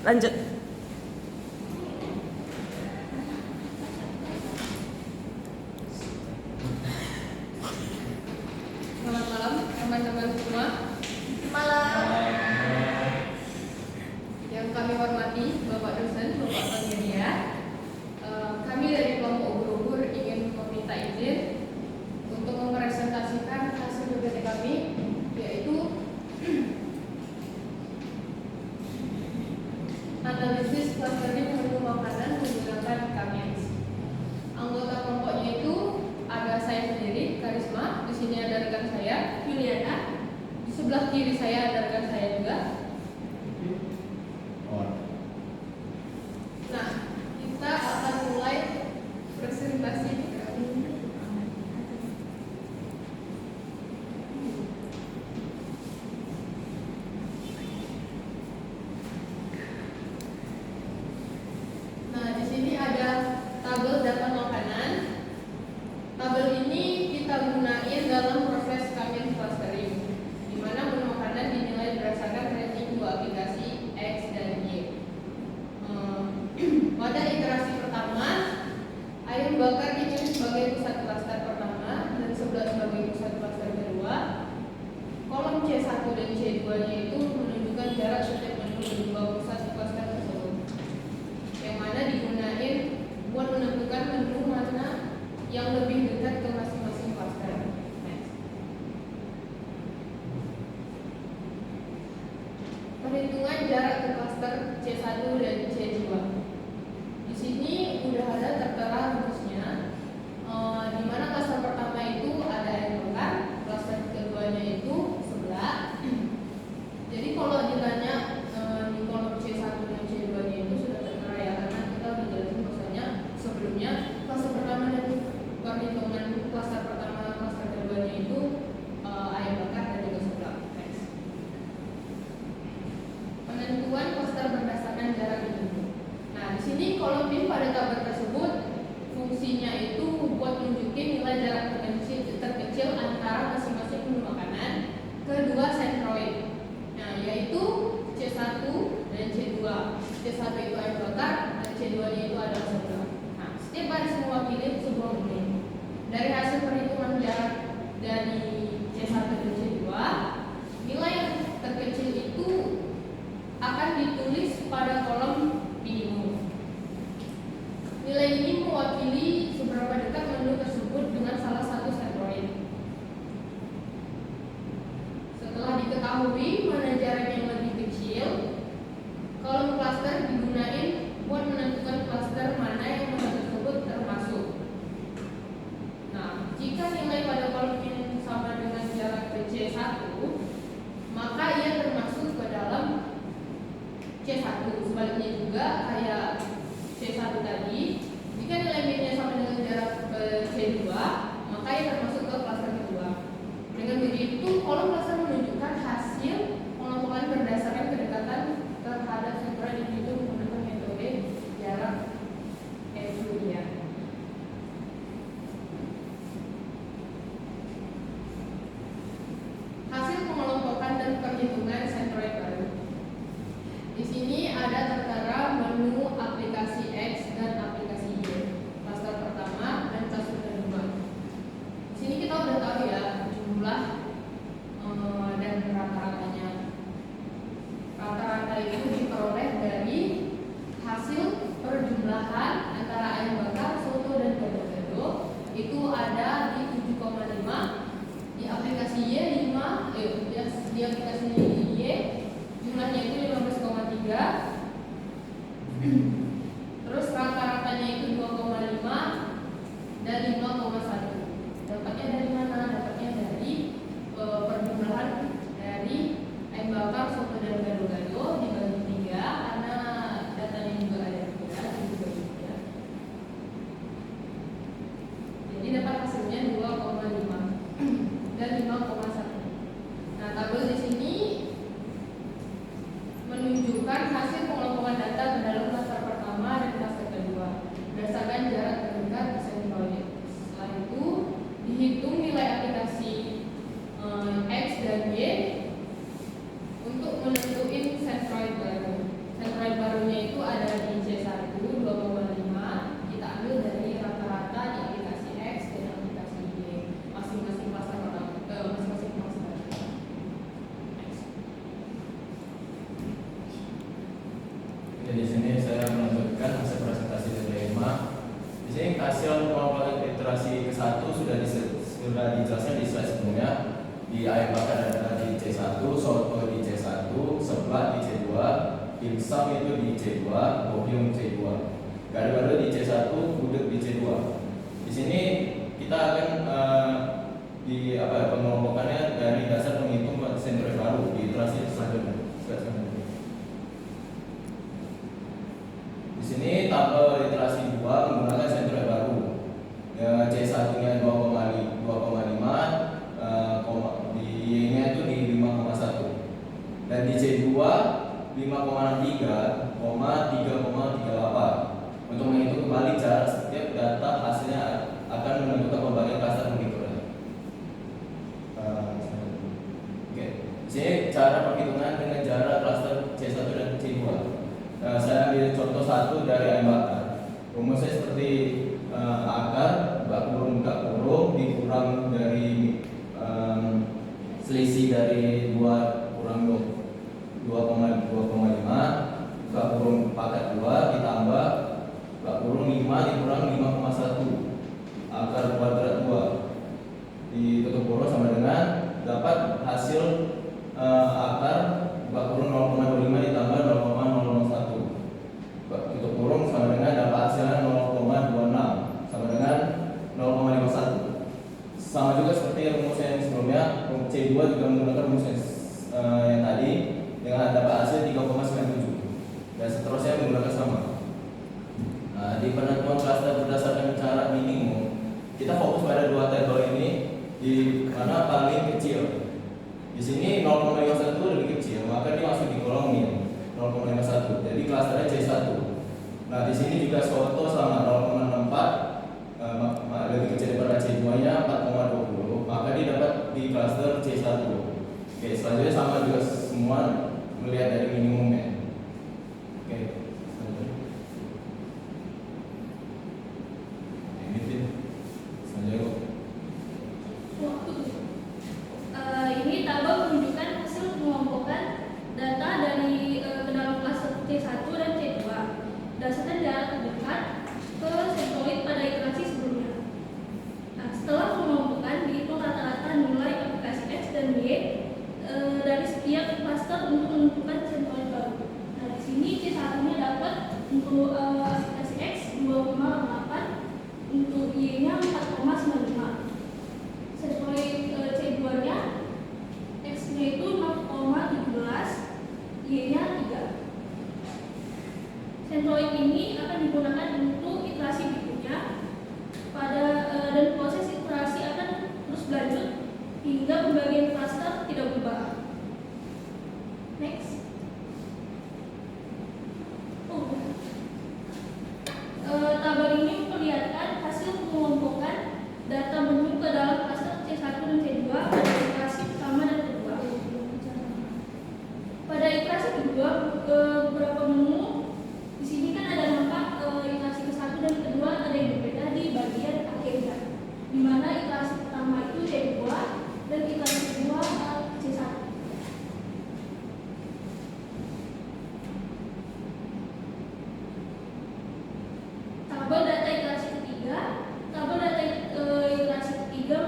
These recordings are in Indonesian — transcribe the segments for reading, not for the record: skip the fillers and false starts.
Lanjut. Selamat malam teman-teman semua. Malam. Yang kami hormati Bapak dosen, Bapak Panitia. Kami dari kelompok ubur-ubur ingin meminta izin untuk mempresentasikan hasil PPT kami, yaitu analisis clustering menu makanan menggunakan KMS. Anggota kelompoknya itu ada saya sendiri, Karisma. Di sini ada rekan saya, Juliana. Di sebelah kiri saya ada rekan saya juga. Nah, kita akan mulai presentasi kami. Nah, di sini ada tabel data makanan. Tabel ini kita gunain dalam proses KMS clustering, di mana menu makanan dinilai berdasarkan rating dua aplikasi X dan Y. Pada iterasi pertama, ayam bakar dipilih sebagai pusat klaster pertama dan sebelah sebagai pusat klaster kedua. Kolom C1 dan C2 nya itu menunjukkan jarak setiap menu dari dua pusat klaster tersebut, yang mana digunain buat menentukan menu mana yang lebih dekat ke masing-masing klaster. Perhitungan jarak ke klaster C1 dan C2. Di sini udah ada tertera rumusnya, di mana klaster pertama itu ada ayam bakar, klaster keduanya itu sebelah. Jadi kalau ditanya di kolom C1 dan C2 nya itu sudah tertera ya, karena kita udah jelasin bahwasanya sebelumnya klaster pertama dan perhitungan klaster pertama klaster keduanya itu ayam bakar dan juga sebelah. Penentuan klaster berdasarkan jarak dibentuk. Nah, di sini kolom bin pada tabel tersebut fungsinya itu buat nunjukin nilai jarak terkecil antara masing-masing menu makanan kedua sentroid. Nah, yaitu C1 dan C2. C1 itu ayam bakar dan C2 nya itu adalah sebelah. Nah, setiap baris mewakili sebuah menu. Dari hasil perhitungan jarak dari C1 dan C2, nilai yang terkecil itu akan ditulis pada kolom minimum. Nilai ini mewakili seberapa dekat menu tersebut dengan salah satu sentroid. Setelah diketahui mana jarak yang lebih kecil, kolom klaster digunain buat menentukan klaster mana yang menu tersebut termasuk. Nah, jika nilai pada kolom ini sama dengan jarak ke C1, maka ia termasuk ke dalam C1. Sebaliknya juga kayak C1 tadi, jika nilai min-nya sama dengan jarak ke C2, maka ia termasuk ke klaster kedua. Dengan begitu, kolom klaster menunjukkan hasil pengelompokan berdasarkan kedekatan terhadap sentroid individu menggunakan metode jarak Euclidean. Hasil pengelompokan dan perhitungan sentroid baru. Di sini ada tertera menu aplikasi X dan aplikasi Y, klaster pertama dan klaster kedua. Di sini kita udah tahu ya jumlah dan rata-ratanya. Rata-rata itu diperoleh dari hasil perjumlahan antara ayam bakar, soto dan gado-gado. Itu ada di 7,5, di aplikasi Y 5, di aplikasi Y jumlahnya itu 15,3. Terus rata-ratanya itu 2,5 dan 5,1. Dapatnya dari mana? Dapatnya dari perjumlahan dari ayam bakar, soto dan gado-gado dibagi 3, karena datanya juga ada 3 dibagi 3. Jadi dapat hasilnya 2,5 dan 5,1. Nah, tabel di sini menunjukkan hasil pengelompokan data ke dalam klaster pertama dan klaster kedua berdasarkan jarak terdekat sentroid. Setelah itu dihitung nilai aplikasi X dan Y untuk menentuin sentroid baru. Sentroid baru hasil pengembangan iterasi ke-1 sudah dijelaskan di slide sebelumnya. Di air bakar ada di C1, soto di C1, seblak di C2, dimsum itu di C2, bobium C2, gado-gado di C1, gudeg di C2. Di sini kita akan pengelompokannya dari dasar penghitung sentra baru di iterasi selanjutnya. Di sini tabel iterasi 2 menggunakan sentra baru. C1-nya 2,5, di Y-nya itu di 5,1. Dan di C2 5,63, 3,38. Untuk menghitung kembali jarak setiap data, hasilnya akan menentukan pembagian klaster penghitungan. Oke, C cara perhitungan dengan jarak klaster C1 dan C2. Saya ambil contoh 1 dari ayam bakar. Rumusnya seperti akar bak kurung dikurang dari selisih dari 2 kurang 2,5 bak kurung pangkat 2 ditambah bak kurung 5 dikurang 5,1 akar kuadrat 2 ditutup kurung sama dengan dapat hasil akar bak kurung 0,25 ditambah 0,001 bak tutup kurung sama dengan dapat hasilnya 0,26 sama dengan 0,51. Sama juga seperti rumus yang sebelumnya, C2 juga menggunakan rumus yang tadi dengan dapat hasil 3,97 dan seterusnya menggunakan sama. Di penentuan klaster berdasarkan cara minimum, kita fokus pada 2 tabel ini, di mana paling kecil. Di sini 0,51 lebih kecil, maka dia masuk di kolom min 0,51. Jadi klasternya C1. Nah, di sini juga soto sama 0,64 lebih kecil daripada C2-nya 4,20, maka dia dapat di klaster C1. Oke, selanjutnya sama juga semua melihat dari minimumnya. Oke, selanjutnya. Ini tabel menunjukkan hasil pengelompokan data dari ke dalam klaster C1 dan C2 berdasarkan jarak terdekat ke sentroid pada iterasi sebelumnya. Nah, setelah pengelompokan dihitung rata-rata nilai aplikasi X dan Y dari setiap klaster untuk menentukan sentroid baru. Nah, di sini C1-nya dapat untuk aplikasi X 2,8, untuk Y-nya 4,95. Sentroid C2-nya X-nya itu 0,17, Y-nya 3. Sentroid ini akan digunakan untuk iterasi berikutnya dan proses iterasi akan terus berlanjut hingga pembagian klaster tidak berubah. Next. Tabel ini memperlihatkan hasil pengelompokan data menu ke dalam klaster C1 dan C2 pada iterasi pertama dan kedua. Pada iterasi kedua, beberapa menu di sini kan ada nampak iterasi ke-1 dan kedua ada yang berbeda di bagian akhirnya, di mana iterasi pertama itu C2 dan iterasi kedua C1. Tabel data iterasi ketiga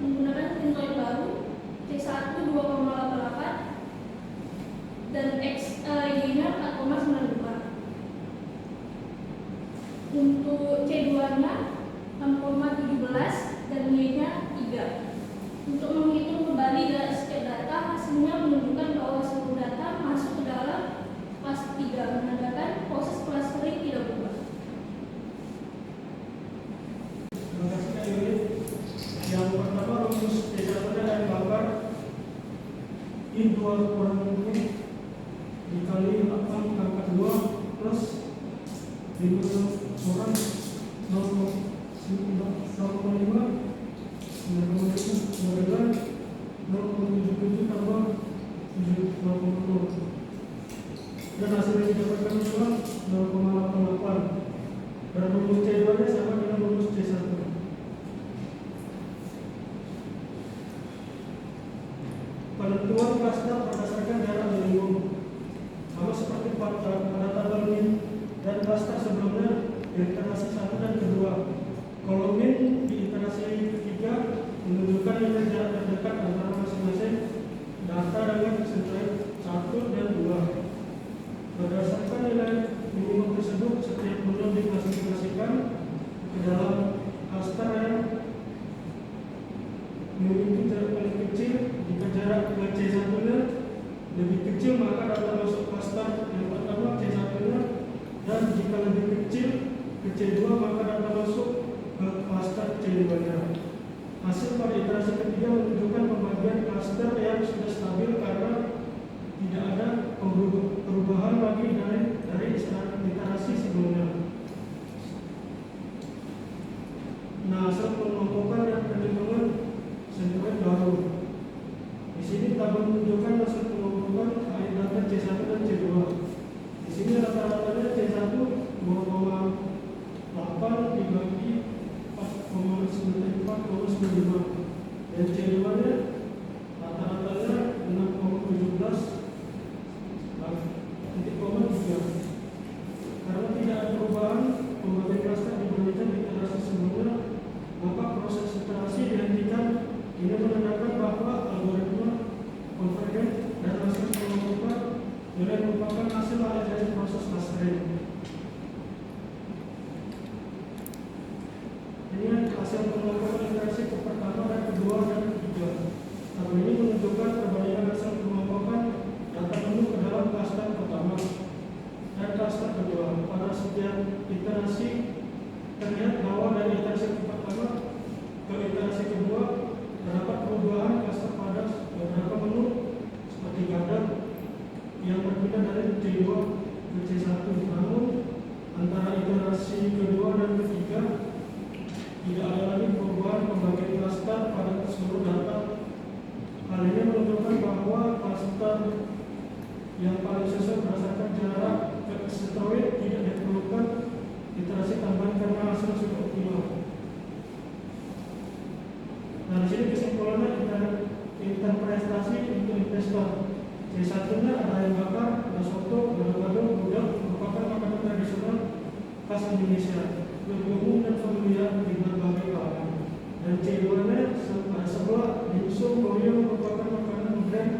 menggunakan sentroid baru C1 2,88 dan X-nya 4,92. Untuk C2-nya 6,17 dan Y-nya 3. Untuk menghitung kembali dari setiap data, hasilnya menunjukkan bahwa seluruh data masuk ke dalam klaster 3, menandakan proses clustering tidak berubah. Terima kasih Kak Yuri. Yang pertama rumus C1-nya ayam bakar I2 kurang 20 dikali 8 pangkat 2 plus kurang 0,5 0,77 tambah 7,0 dan hasilnya didapatkan adalah 0,88 dan rumus C2 nya sama dengan rumus C1. Penentuan klaster berdasarkan jarak minimum sama seperti pada tabel min dan klaster sebelumnya iterasi 1 dan kedua. Kolom min di iterasi ketiga menunjukkan nilai jarak terdekat antara masing-masing data dengan sentuhan 1 dan 2. Berdasarkan nilai minimum tersebut, setiap node diklasifikasikan ke dalam klaster yang memiliki jarak paling kecil. Jika jarak ke C1-nya lebih kecil, maka data masuk klaster yang pertama C1-nya, dan jika lebih kecil ke C2, maka data masuk ke klaster C2-nya. Hasil pada iterasi ketiga menunjukkan pembagian klaster yang sudah stabil karena tidak ada perubahan lagi dari iterasi sebelumnya. Nah, hasil pengelompokan dan perhitungan sentimen baru. Di sini tabel menunjukkan hasil pengelompokan air data C1 dan C2. Di sini rata-ratanya C1 2,8 dibagi 4,95 dan C2-nya rata-ratanya 6,17 titik koma 3. Karena tidak ada perubahan pembagian klaster dibandingkan iterasi sebelumnya, maka proses iterasi dihentikan. Ini menandakan bahwa algoritma konvergen dan hasil pengelompokan mulai merupakan hasil akhir dari proses clustering. Ini hasil pengelompokan iterasi ke pertama dan kedua dan ketiga. Tabel ini menunjukkan perbandingan hasil pengelompokan data menu ke dalam klaster pertama dan klaster kedua. Pada setiap iterasi terlihat bahwa dari iterasi pertama ke iterasi kedua terdapat perubahan klaster pada beberapa menu seperti kadar yang berbeda dari C2 ke C1. Namun antara iterasi kedua dan ketiga tidak ada lagi perubahan pembagian klaster pada seluruh data. Hal ini menunjukkan bahwa klaster yang paling sesuai berdasarkan jarak ke asteroid tidak diperlukan iterasi tambahan karena hasil sudah optimal. Nah, di sini kesimpulannya interpretasi untuk investor. C1-nya ada ayam bakar, ada soto, gado-gado, gudeg merupakan makanan tradisional khas Indonesia, lebih umum dan familiar di berbagai kalangan. Dan C2-nya ada sebelah dimsum goyo merupakan makanan modern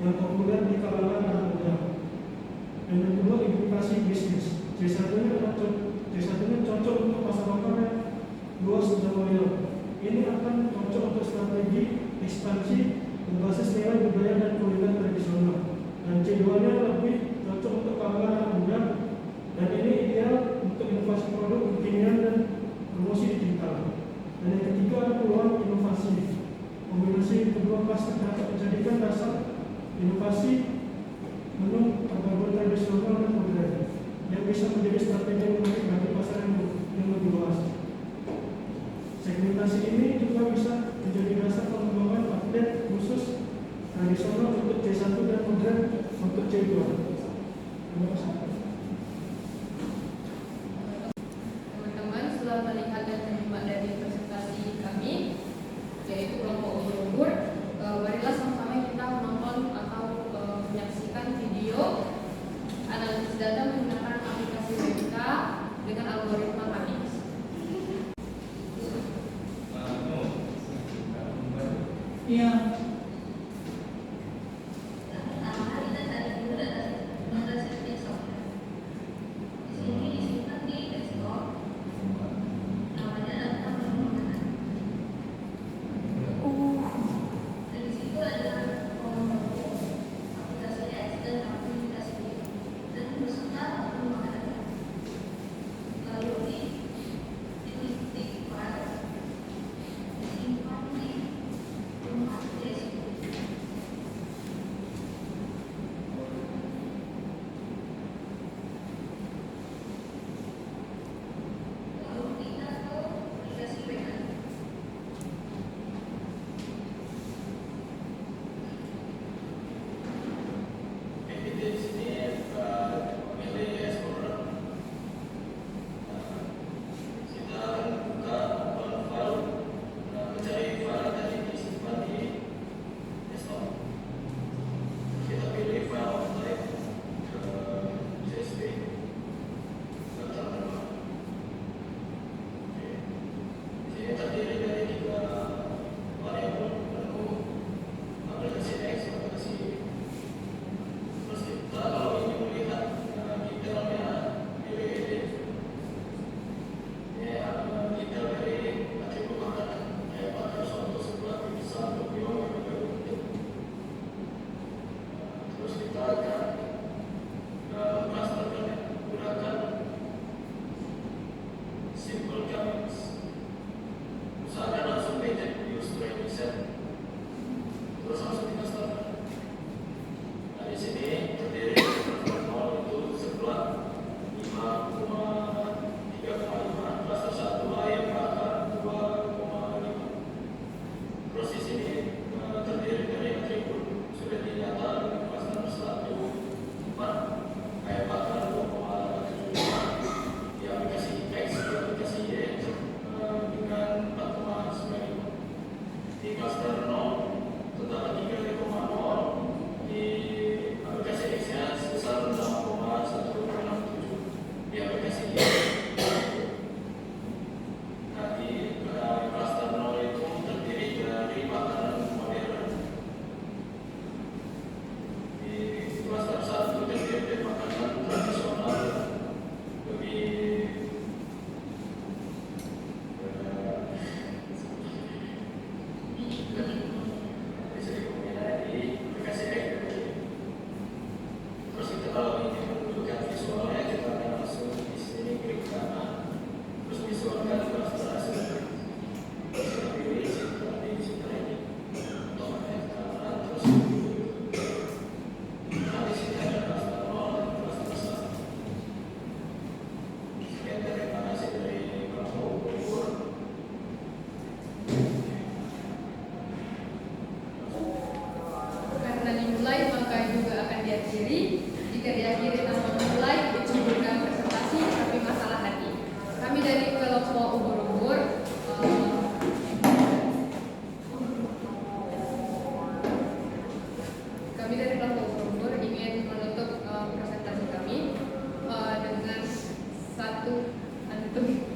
yang populer di kalangan anak muda. Dan yang kedua, edukasi bisnis. C1-nya cocok untuk pasar lokal yang luas dan loyal. Ini akan cocok untuk strategi ekspansi berbasis nilai budaya dan kuliner tradisional. Dan C2-nya lebih cocok untuk kalangan anak muda, dan ini ideal untuk inovasi produk kekinian dan promosi digital. Dan yang ketiga ada peluang inovasi. Kombinasi kedua klaster dapat dijadikan dasar inovasi menu perpaduan tradisional dan modern yang bisa menjadi strategi yang menarik bagi pasar yang lebih luas. Segmentasi ini juga bisa menjadi dasar pengembangan update khusus tradisional untuk C1 dan modern untuk C2. Terima kasih. Teman-teman, setelah melihat dan menyimak dari presentasi kami, yaitu kelompok ubur-ubur, marilah sama-sama kita menonton atau menyaksikan video analisis data menggunakan aplikasi WebK dengan algoritma kami. Iya. Lalu di titik file disimpan di rumah Tapi